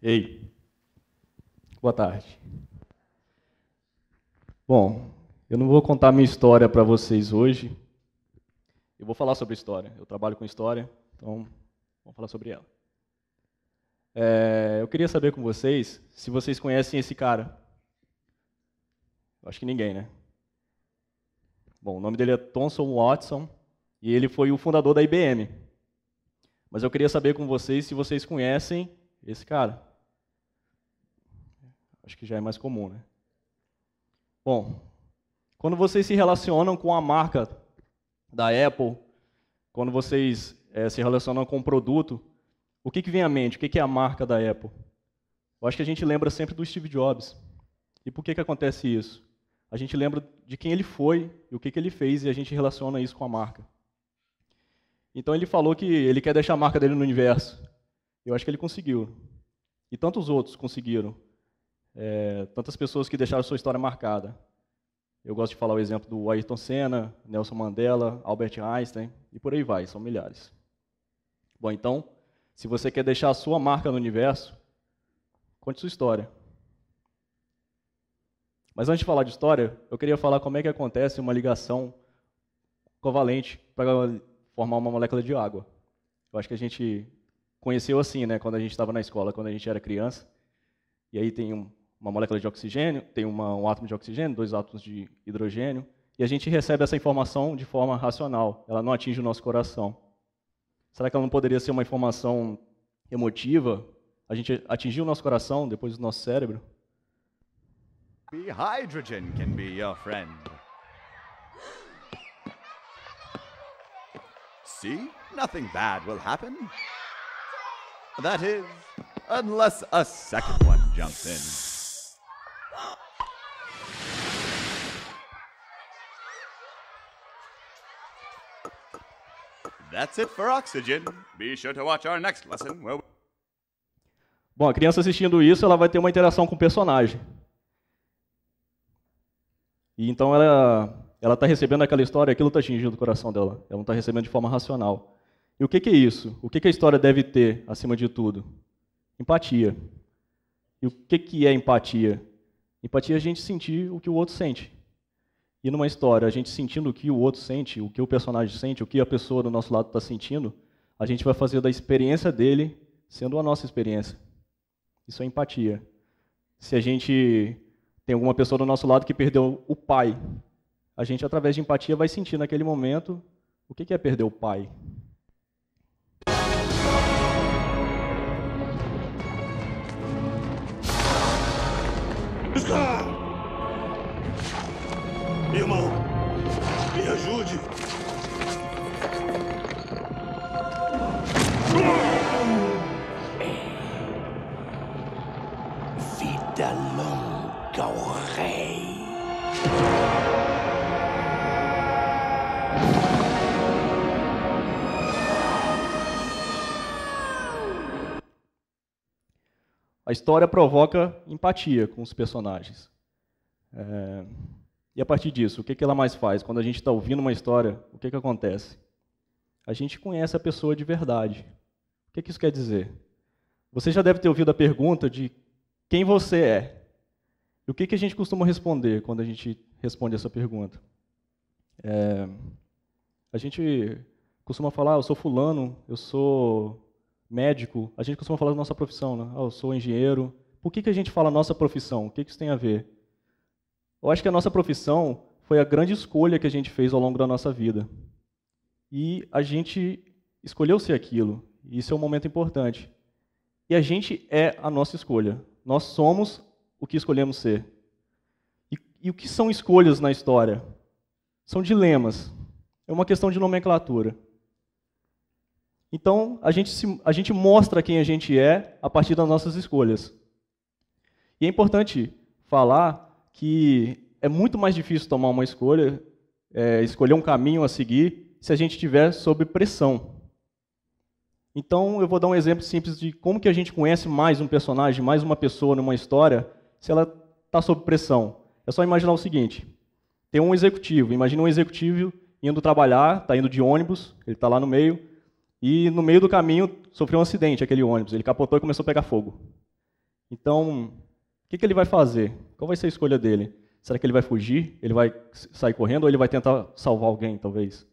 Ei, boa tarde. Bom, eu não vou contar minha história para vocês hoje. Eu vou falar sobre história. Eu trabalho com história, então vamos falar sobre ela. Eu queria saber com vocês se vocês conhecem esse cara. Eu acho que ninguém, né? Bom, o nome dele é Thomson Watson e ele foi o fundador da IBM. Mas eu queria saber com vocês se vocês conhecem esse cara. Acho que já é mais comum, né? Bom, quando vocês se relacionam com a marca da Apple, quando vocês se relacionam com um produto, o que vem à mente? O que é a marca da Apple? Eu acho que a gente lembra sempre do Steve Jobs. E por que acontece isso? A gente lembra de quem ele foi e o que ele fez e a gente relaciona isso com a marca. Então ele falou que ele quer deixar a marca dele no universo. Eu acho que ele conseguiu. E tantos outros conseguiram. Tantas pessoas que deixaram sua história marcada. Eu gosto de falar o exemplo do Ayrton Senna, Nelson Mandela, Albert Einstein, e por aí vai, são milhares. Bom, então, se você quer deixar a sua marca no universo, conte sua história. Mas antes de falar de história, eu queria falar como é que acontece uma ligação covalente para formar uma molécula de água. Eu acho que a gente conheceu assim, né, quando a gente estava na escola, quando a gente era criança, e aí tem uma molécula de oxigênio, tem um átomo de oxigênio, 2 átomos de hidrogênio, e a gente recebe essa informação de forma racional, ela não atinge o nosso coração. Será que ela não poderia ser uma informação emotiva? A gente atingir o nosso coração, depois do nosso cérebro? Hydrogen can be your friend. See? Nothing bad will happen. That is, unless a second one jumps in. That's it for oxygen. Be sure to watch our next lesson where... Bom, a criança assistindo isso, ela vai ter uma interação com o personagem. E então ela está recebendo aquela história, aquilo está atingindo o coração dela. Ela não está recebendo de forma racional. E o que é isso? O que a história deve ter, acima de tudo? Empatia. E o que é empatia? Empatia é a gente sentir o que o outro sente. E numa história, a gente sentindo o que o outro sente, o que o personagem sente, o que a pessoa do nosso lado está sentindo, a gente vai fazer da experiência dele sendo a nossa experiência. Isso é empatia. Se a gente tem alguma pessoa do nosso lado que perdeu o pai, a gente, através de empatia, vai sentir naquele momento o que é perder o pai. Irmão, me ajude. Vida longa ao rei. A história provoca empatia com os personagens. E a partir disso, o que ela mais faz? Quando a gente está ouvindo uma história, o que acontece? A gente conhece a pessoa de verdade. O que isso quer dizer? Você já deve ter ouvido a pergunta de quem você é. E o que a gente costuma responder quando a gente responde essa pergunta? A gente costuma falar, eu sou fulano, eu sou médico. A gente costuma falar da nossa profissão, né? Eu sou engenheiro. Por que a gente fala nossa profissão? O que isso tem a ver? Eu acho que a nossa profissão foi a grande escolha que a gente fez ao longo da nossa vida. E a gente escolheu ser aquilo. E isso é um momento importante. E a gente é a nossa escolha. Nós somos o que escolhemos ser. E o que são escolhas na história? São dilemas. É uma questão de nomenclatura. Então, a gente mostra quem a gente é a partir das nossas escolhas. E é importante falar que é muito mais difícil tomar uma escolha, escolher um caminho a seguir, se a gente estiver sob pressão. Então, eu vou dar um exemplo simples de como que a gente conhece mais um personagem, mais uma pessoa numa história, se ela está sob pressão. É só imaginar o seguinte, tem um executivo, imagina um executivo indo trabalhar, está indo de ônibus, ele está lá no meio, e no meio do caminho sofreu um acidente, aquele ônibus, ele capotou e começou a pegar fogo. Então, o que ele vai fazer? Qual vai ser a escolha dele? Será que ele vai fugir? Ele vai sair correndo ou ele vai tentar salvar alguém, talvez?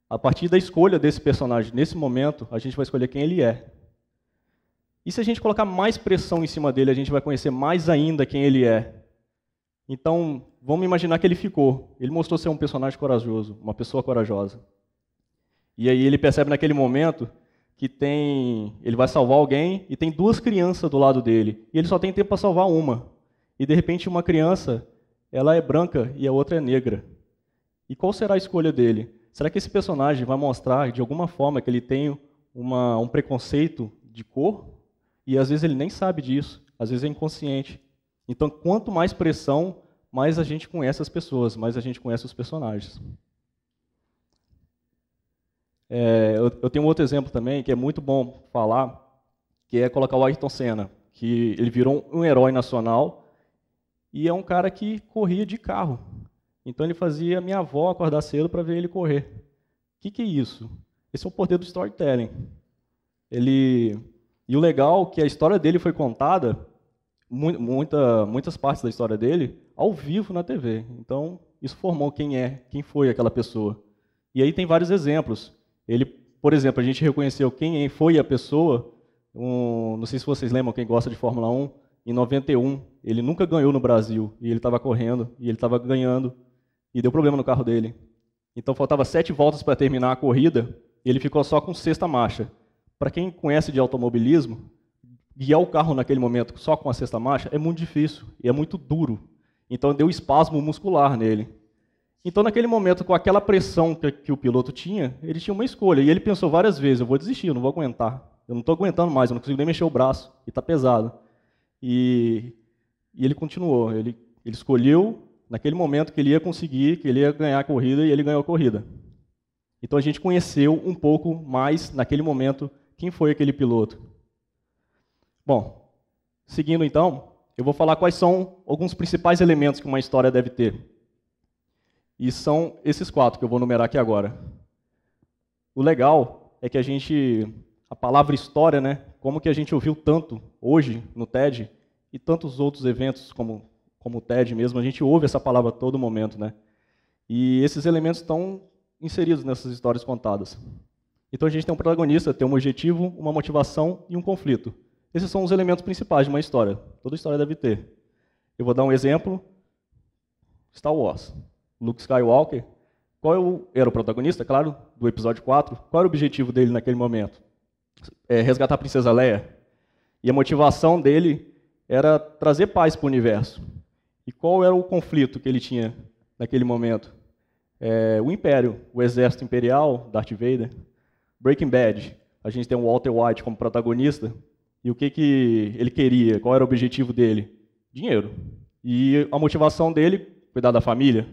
A partir da escolha desse personagem, nesse momento, a gente vai escolher quem ele é. E se a gente colocar mais pressão em cima dele, a gente vai conhecer mais ainda quem ele é. Então, vamos imaginar que ele ficou. Ele mostrou ser um personagem corajoso, uma pessoa corajosa. E aí ele percebe naquele momento que ele vai salvar alguém e tem 2 crianças do lado dele. E ele só tem tempo para salvar uma. E de repente uma criança, ela é branca e a outra é negra. E qual será a escolha dele? Será que esse personagem vai mostrar de alguma forma que ele tem um preconceito de cor? E às vezes ele nem sabe disso, às vezes é inconsciente. Então, quanto mais pressão, mais a gente conhece as pessoas, mais a gente conhece os personagens. Eu tenho um outro exemplo também, que é muito bom falar, que é colocar o Ayrton Senna, que ele virou um herói nacional e é um cara que corria de carro. Então ele fazia minha avó acordar cedo para ver ele correr. O que é isso? Esse é o poder do storytelling. E o legal é que a história dele foi contada, muitas partes da história dele, ao vivo na TV. Então, isso formou quem foi aquela pessoa. E aí tem vários exemplos. Por exemplo, a gente reconheceu quem foi a pessoa, não sei se vocês lembram, quem gosta de Fórmula 1, em 91, ele nunca ganhou no Brasil, e ele estava correndo, e ele estava ganhando, e deu problema no carro dele. Então, faltava 7 voltas para terminar a corrida, e ele ficou só com 6ª marcha. Para quem conhece de automobilismo, guiar o carro naquele momento só com a 6ª marcha é muito difícil e é muito duro. Então deu espasmo muscular nele. Então naquele momento, com aquela pressão que o piloto tinha, ele tinha uma escolha. E ele pensou várias vezes, eu vou desistir, eu não vou aguentar. Eu não estou aguentando mais, eu não consigo nem mexer o braço, e está pesado. E ele continuou, ele escolheu naquele momento que ele ia conseguir, que ele ia ganhar a corrida, e ele ganhou a corrida. Então a gente conheceu um pouco mais, naquele momento, quem foi aquele piloto. Bom, seguindo então, eu vou falar quais são alguns principais elementos que uma história deve ter. E são esses 4 que eu vou numerar aqui agora. O legal é que a palavra história, né, como que a gente ouviu tanto hoje no TED, e tantos outros eventos como o TED mesmo, a gente ouve essa palavra a todo momento, né? E esses elementos estão inseridos nessas histórias contadas. Então a gente tem um protagonista, tem um objetivo, uma motivação e um conflito. Esses são os elementos principais de uma história. Toda história deve ter. Eu vou dar um exemplo. Star Wars. Luke Skywalker. Era o protagonista, claro, do episódio 4. Qual era o objetivo dele naquele momento? Resgatar a princesa Leia. E a motivação dele era trazer paz para o universo. E qual era o conflito que ele tinha naquele momento? O Império, o Exército Imperial, Darth Vader. Breaking Bad, a gente tem o Walter White como protagonista. E o que ele queria? Qual era o objetivo dele? Dinheiro. E a motivação dele, cuidar da família.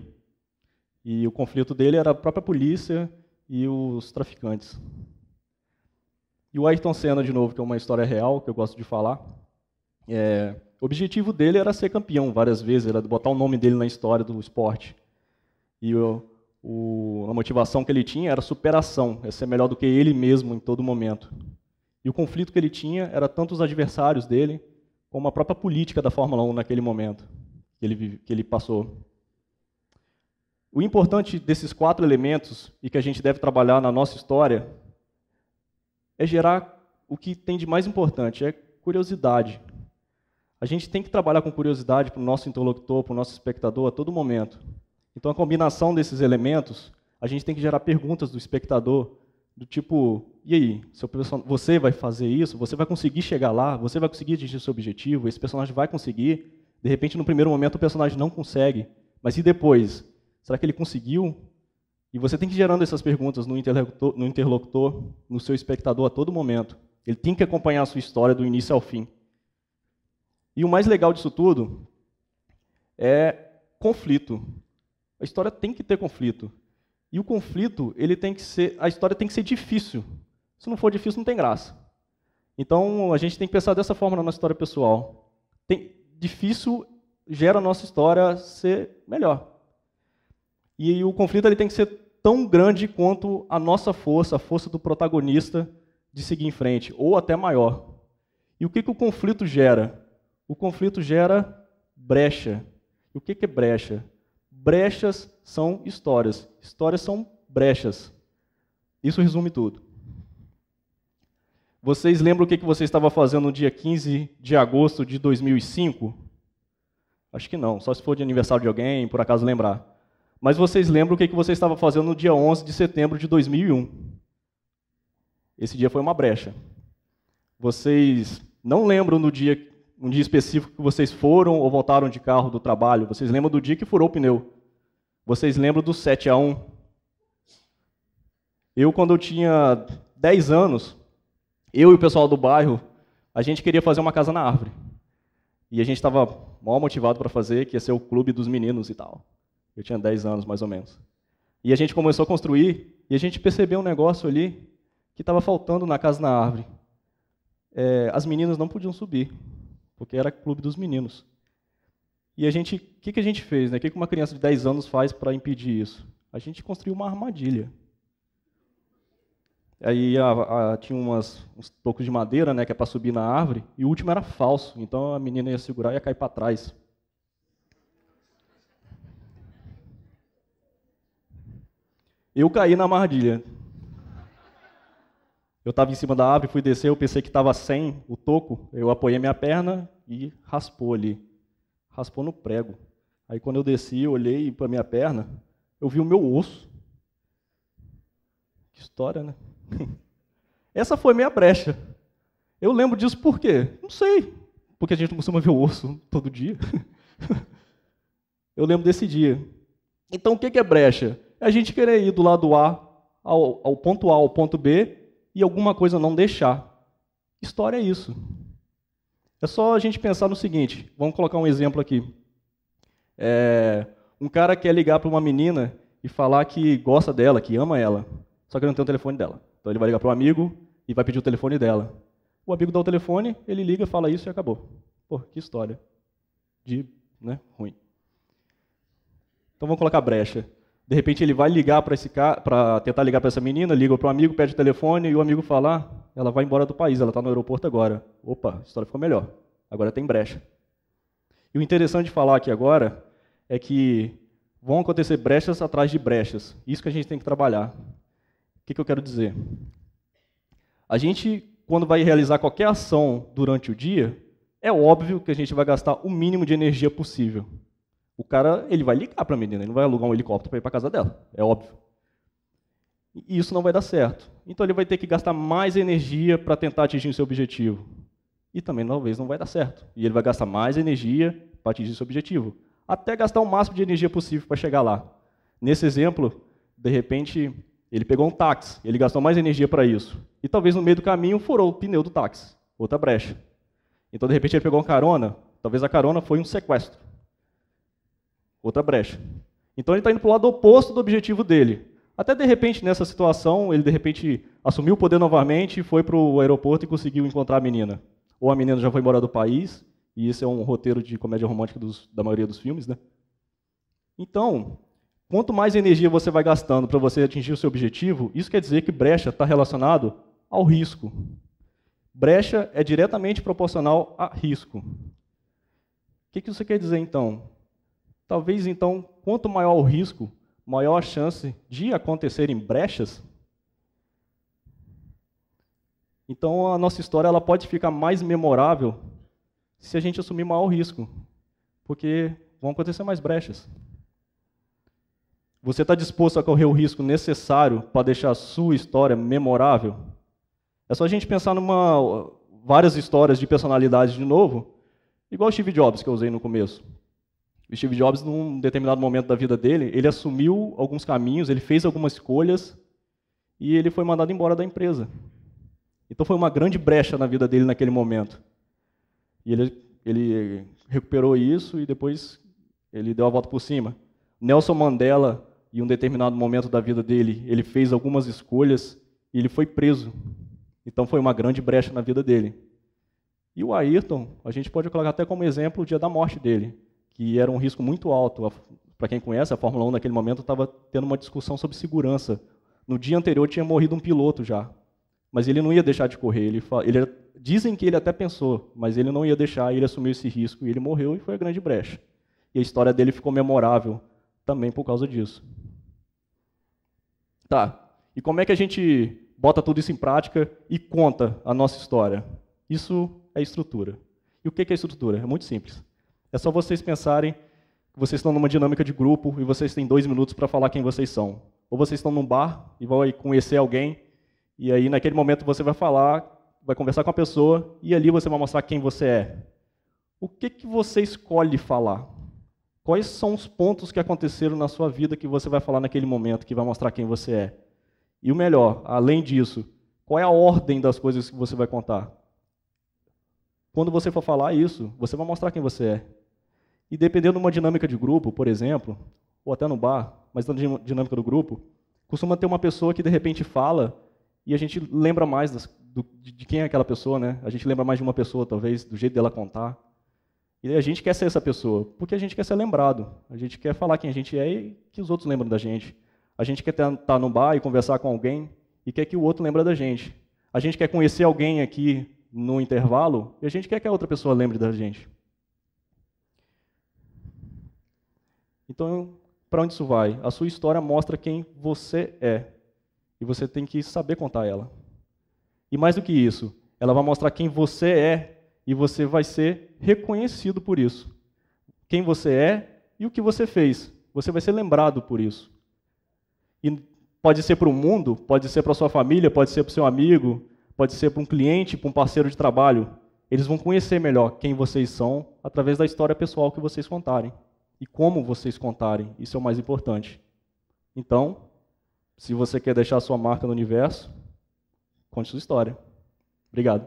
E o conflito dele era a própria polícia e os traficantes. E o Ayrton Senna, de novo, que é uma história real, que eu gosto de falar. O objetivo dele era ser campeão várias vezes, era botar o nome dele na história do esporte. E a motivação que ele tinha era superação, é ser melhor do que ele mesmo em todo momento. E o conflito que ele tinha era tanto os adversários dele, como a própria política da Fórmula 1 naquele momento que ele passou. O importante desses 4 elementos, e que a gente deve trabalhar na nossa história, é gerar o que tem de mais importante, é curiosidade. A gente tem que trabalhar com curiosidade para o nosso interlocutor, para o nosso espectador a todo momento. Então, a combinação desses elementos, a gente tem que gerar perguntas do espectador, do tipo, e aí, você vai fazer isso? Você vai conseguir chegar lá? Você vai conseguir atingir seu objetivo? Esse personagem vai conseguir? De repente, no primeiro momento, o personagem não consegue. Mas e depois? Será que ele conseguiu? E você tem que ir gerando essas perguntas no interlocutor, no seu espectador a todo momento. Ele tem que acompanhar a sua história do início ao fim. E o mais legal disso tudo é conflito. A história tem que ter conflito. E o conflito, a história tem que ser difícil. Se não for difícil, não tem graça. Então, a gente tem que pensar dessa forma na nossa história pessoal. Difícil gera a nossa história ser melhor. E o conflito ele tem que ser tão grande quanto a nossa força, a força do protagonista de seguir em frente, ou até maior. E o que o conflito gera? O conflito gera brecha. E o que é brecha? Brechas são histórias. Histórias são brechas. Isso resume tudo. Vocês lembram o que você estava fazendo no dia 15 de agosto de 2005? Acho que não, só se for de aniversário de alguém, por acaso lembrar. Mas vocês lembram o que você estava fazendo no dia 11 de setembro de 2001? Esse dia foi uma brecha. Vocês não lembram um dia específico que vocês foram ou voltaram de carro do trabalho? Vocês lembram do dia que furou o pneu? Vocês lembram do 7-1? Eu, quando eu tinha 10 anos, eu e o pessoal do bairro, a gente queria fazer uma casa na árvore. E a gente estava mal motivado para fazer, que ia ser o clube dos meninos e tal. Eu tinha 10 anos, mais ou menos. E a gente começou a construir, e a gente percebeu um negócio ali que estava faltando na casa na árvore. As meninas não podiam subir, porque era clube dos meninos. E o que a gente fez? Né? O que uma criança de 10 anos faz para impedir isso? A gente construiu uma armadilha. Aí tinha uns tocos de madeira, né, que é para subir na árvore, e o último era falso, então a menina ia segurar e ia cair para trás. Eu caí na armadilha. Eu estava em cima da árvore, fui descer, eu pensei que estava sem o toco, eu apoiei minha perna e raspou ali. Raspou no prego. Aí quando eu desci, eu olhei para minha perna, eu vi o meu osso. Que história, né? Essa foi minha brecha. Eu lembro disso por quê? Não sei. Porque a gente não costuma ver o osso todo dia. Eu lembro desse dia. Então, o que é brecha? É a gente querer ir do lado A ao ponto A ao ponto B e alguma coisa não deixar. História é isso. É só a gente pensar no seguinte. Vamos colocar um exemplo aqui. Um cara quer ligar para uma menina e falar que gosta dela, que ama ela, só que não tem o telefone dela. Então ele vai ligar para um amigo e vai pedir o telefone dela. O amigo dá o telefone, ele liga, fala isso e acabou. Pô, que história ruim. Então vamos colocar brecha. De repente ele vai ligar para esse cara, para tentar ligar para essa menina, liga para o amigo, pede o telefone e o amigo fala: ela vai embora do país, ela está no aeroporto agora. Opa, a história ficou melhor. Agora tem brecha. E o interessante de falar aqui agora é que vão acontecer brechas atrás de brechas. Isso que a gente tem que trabalhar. O que eu quero dizer? A gente, quando vai realizar qualquer ação durante o dia, é óbvio que a gente vai gastar o mínimo de energia possível. O cara, ele vai ligar para a menina, ele não vai alugar um helicóptero para ir para a casa dela, é óbvio. E isso não vai dar certo. Então ele vai ter que gastar mais energia para tentar atingir o seu objetivo. E também, talvez, não vai dar certo. E ele vai gastar mais energia para atingir o seu objetivo. Até gastar o máximo de energia possível para chegar lá. Nesse exemplo, de repente, ele pegou um táxi, ele gastou mais energia para isso. E talvez no meio do caminho furou o pneu do táxi, outra brecha. Então, de repente, ele pegou uma carona, talvez a carona foi um sequestro. Outra brecha. Então ele está indo para o lado oposto do objetivo dele. Até de repente, nessa situação, ele de repente assumiu o poder novamente, foi para o aeroporto e conseguiu encontrar a menina. Ou a menina já foi embora do país, e esse é um roteiro de comédia romântica da maioria dos filmes, né? Então, quanto mais energia você vai gastando para você atingir o seu objetivo, isso quer dizer que brecha está relacionado ao risco. Brecha é diretamente proporcional a risco. O que isso quer dizer, então? Talvez, então, quanto maior o risco, maior a chance de acontecerem brechas. Então, a nossa história ela pode ficar mais memorável se a gente assumir maior risco, porque vão acontecer mais brechas. Você está disposto a correr o risco necessário para deixar a sua história memorável? É só a gente pensar várias histórias de personalidades de novo, igual o Steve Jobs, que eu usei no começo. O Steve Jobs, num determinado momento da vida dele, ele assumiu alguns caminhos, ele fez algumas escolhas e ele foi mandado embora da empresa. Então foi uma grande brecha na vida dele naquele momento. E ele recuperou isso e depois ele deu a volta por cima. Nelson Mandela, em um determinado momento da vida dele, ele fez algumas escolhas e ele foi preso. Então foi uma grande brecha na vida dele. E o Ayrton, a gente pode colocar até como exemplo o dia da morte dele, que era um risco muito alto. Para quem conhece, a Fórmula 1 naquele momento estava tendo uma discussão sobre segurança. No dia anterior tinha morrido um piloto já. mas ele não ia deixar de correr. Dizem que ele até pensou, mas ele não ia deixar, ele assumiu esse risco, e ele morreu, e foi a grande brecha. E a história dele ficou memorável também por causa disso. Tá, e como é que a gente bota tudo isso em prática e conta a nossa história? Isso é estrutura. E o que é estrutura? É muito simples. É só vocês pensarem que vocês estão numa dinâmica de grupo e vocês têm 2 minutos para falar quem vocês são. Ou vocês estão num bar e vão conhecer alguém, e aí naquele momento você vai falar, vai conversar com a pessoa, e ali você vai mostrar quem você é. O que você escolhe falar? Quais são os pontos que aconteceram na sua vida que você vai falar naquele momento, que vai mostrar quem você é? E o melhor, além disso, qual é a ordem das coisas que você vai contar? Quando você for falar isso, você vai mostrar quem você é. E dependendo de uma dinâmica de grupo, por exemplo, ou até no bar, mas na dinâmica do grupo, costuma ter uma pessoa que de repente fala e a gente lembra mais de quem é aquela pessoa, né? A gente lembra mais de uma pessoa, talvez, do jeito dela contar. E a gente quer ser essa pessoa, porque a gente quer ser lembrado. A gente quer falar quem a gente é e que os outros lembram da gente. A gente quer estar no bar e conversar com alguém e quer que o outro lembre da gente. A gente quer conhecer alguém aqui no intervalo e a gente quer que a outra pessoa lembre da gente. Então, para onde isso vai? A sua história mostra quem você é. E você tem que saber contar ela. E mais do que isso, ela vai mostrar quem você é e você vai ser reconhecido por isso. Quem você é e o que você fez. Você vai ser lembrado por isso. E pode ser para o mundo, pode ser para a sua família, pode ser para o seu amigo, pode ser para um cliente, para um parceiro de trabalho. Eles vão conhecer melhor quem vocês são através da história pessoal que vocês contarem. E como vocês contarem. Isso é o mais importante. Então, se você quer deixar a sua marca no universo, conte sua história. Obrigado.